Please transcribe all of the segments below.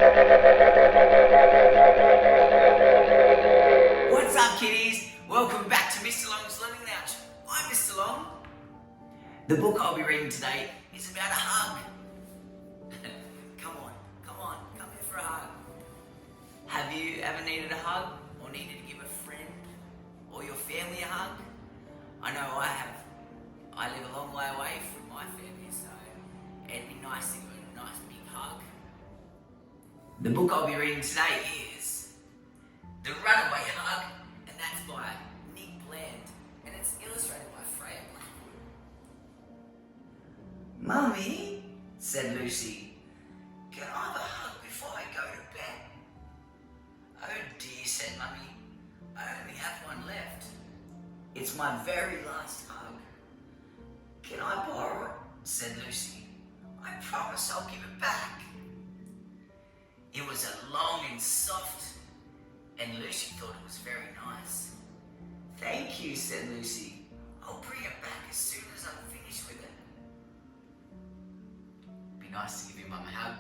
What's up, kiddies? Welcome back to Mr. Long's Learning Lounge. I'm Mr. Long. The book I'll be reading today is about a hug. Come on, come here for a hug. Have you ever needed a hug or needed to give a friend or your family a hug? I know I have. I live a long way away from my family, so it'd be nice to give a nice big hug. The book I'll be reading today is The Runaway Hug, and that's by Nick Bland, and it's illustrated by Freya Blackwood. "Mummy," said Lucy, "can I have a hug before I go to bed?" "Oh dear," said Mummy, "I only have one left. It's my very last hug." "Can I borrow it?" said Lucy. "I promise I'll give it back." It was a long and soft, and Lucy thought it was very nice. "Thank you," said Lucy. "I'll bring it back as soon as I'm finished with it." Be nice to give your mum a hug.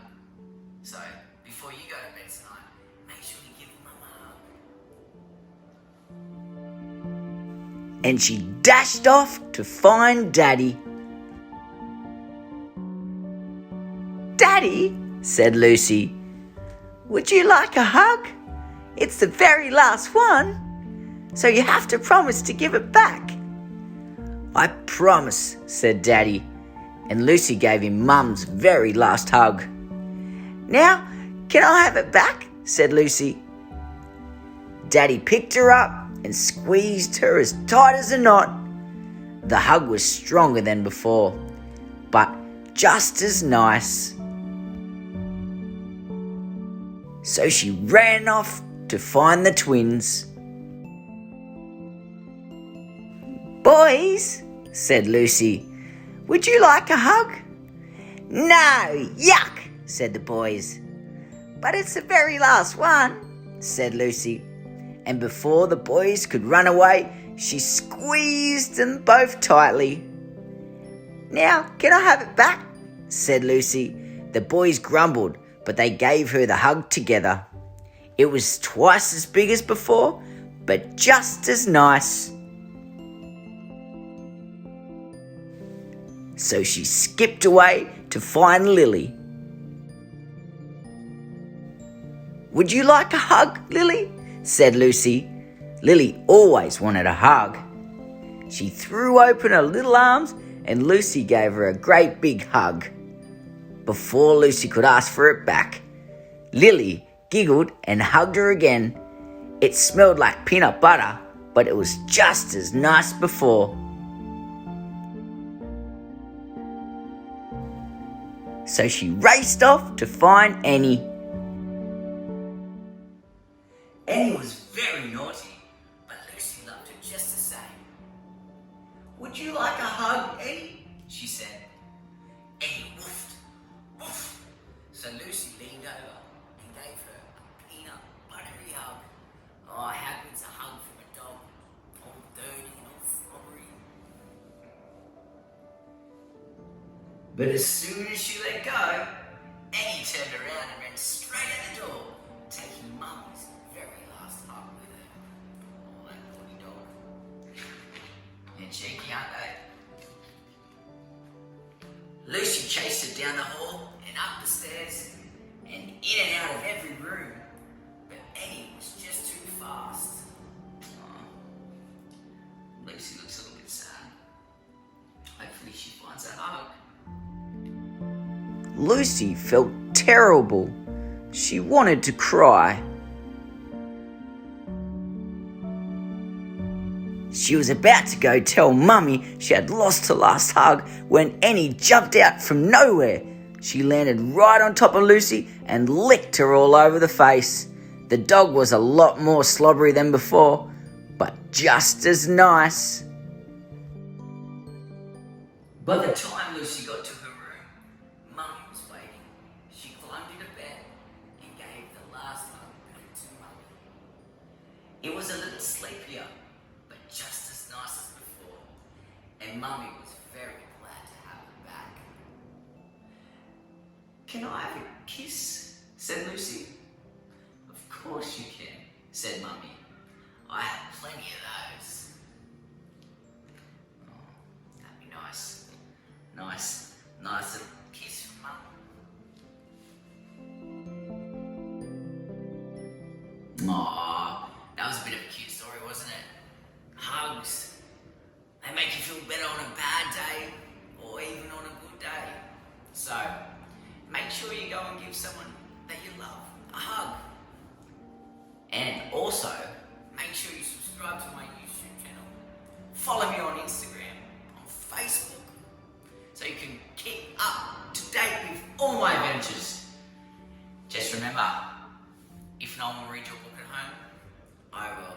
So, before you go to bed tonight, make sure you give your mum a hug. And she dashed off to find Daddy. "Daddy," said Lucy, "would you like a hug? It's the very last one, so you have to promise to give it back." "I promise," said Daddy, and Lucy gave him Mum's very last hug. "Now, can I have it back?" said Lucy. Daddy picked her up and squeezed her as tight as a knot. The hug was stronger than before, but just as nice. So she ran off to find the twins. "Boys," said Lucy, "would you like a hug?" "No, yuck," said the boys. "But it's the very last one," said Lucy. And before the boys could run away, she squeezed them both tightly. "Now, can I have it back?" said Lucy. The boys grumbled, but they gave her the hug together. It was twice as big as before, but just as nice. So she skipped away to find Lily. "Would you like a hug, Lily?" said Lucy. Lily always wanted a hug. She threw open her little arms and Lucy gave her a great big hug. Before Lucy could ask for it back, Lily giggled and hugged her again. It smelled like peanut butter, but it was just as nice before. So she raced off to find Annie. Annie was very naughty, but Lucy loved her just the same. "Would you like a hug, Annie?" she said. Annie woofed, woof. So Lucy leaned over and gave her a peanut buttery hug. Oh, how good's a hug from a dog? All dirty and all slobbery. But as soon as she let go, Annie turned around and ran straight out the door, taking Mummy's very last hug with her. Oh, that naughty dog. And cheeky, aren't they? Lucy chased her down the hall and up the stairs and in and out of every room. But Annie was just too fast. Oh, Lucy looks a little bit sad. Hopefully she finds a hug. Lucy felt terrible. She wanted to cry. She was about to go tell Mummy she had lost her last hug when Annie jumped out from nowhere. She landed right on top of Lucy and licked her all over the face. The dog was a lot more slobbery than before, but just as nice. By the time Lucy got to her room, Mummy was waiting. She climbed into bed and gave the last hug back to Mummy. It was a little sleepier, but just as nice as before, and Mummy was very glad to have her back. "Can I have a kiss?" said Lucy. Of course you can, said Mummy. I have plenty of those. Oh, that'd be nice. Nice little kiss from Mum. Aww, that was a bit of a cute story, wasn't it? Hugs. They make you feel better on a bad day or even on a good day. So, make sure you go and give someone that you love a hug. And also, make sure you subscribe to my YouTube channel. Follow me on Instagram, on Facebook, so you can keep up to date with all my adventures. Just remember, if no one will read your book at home, I will.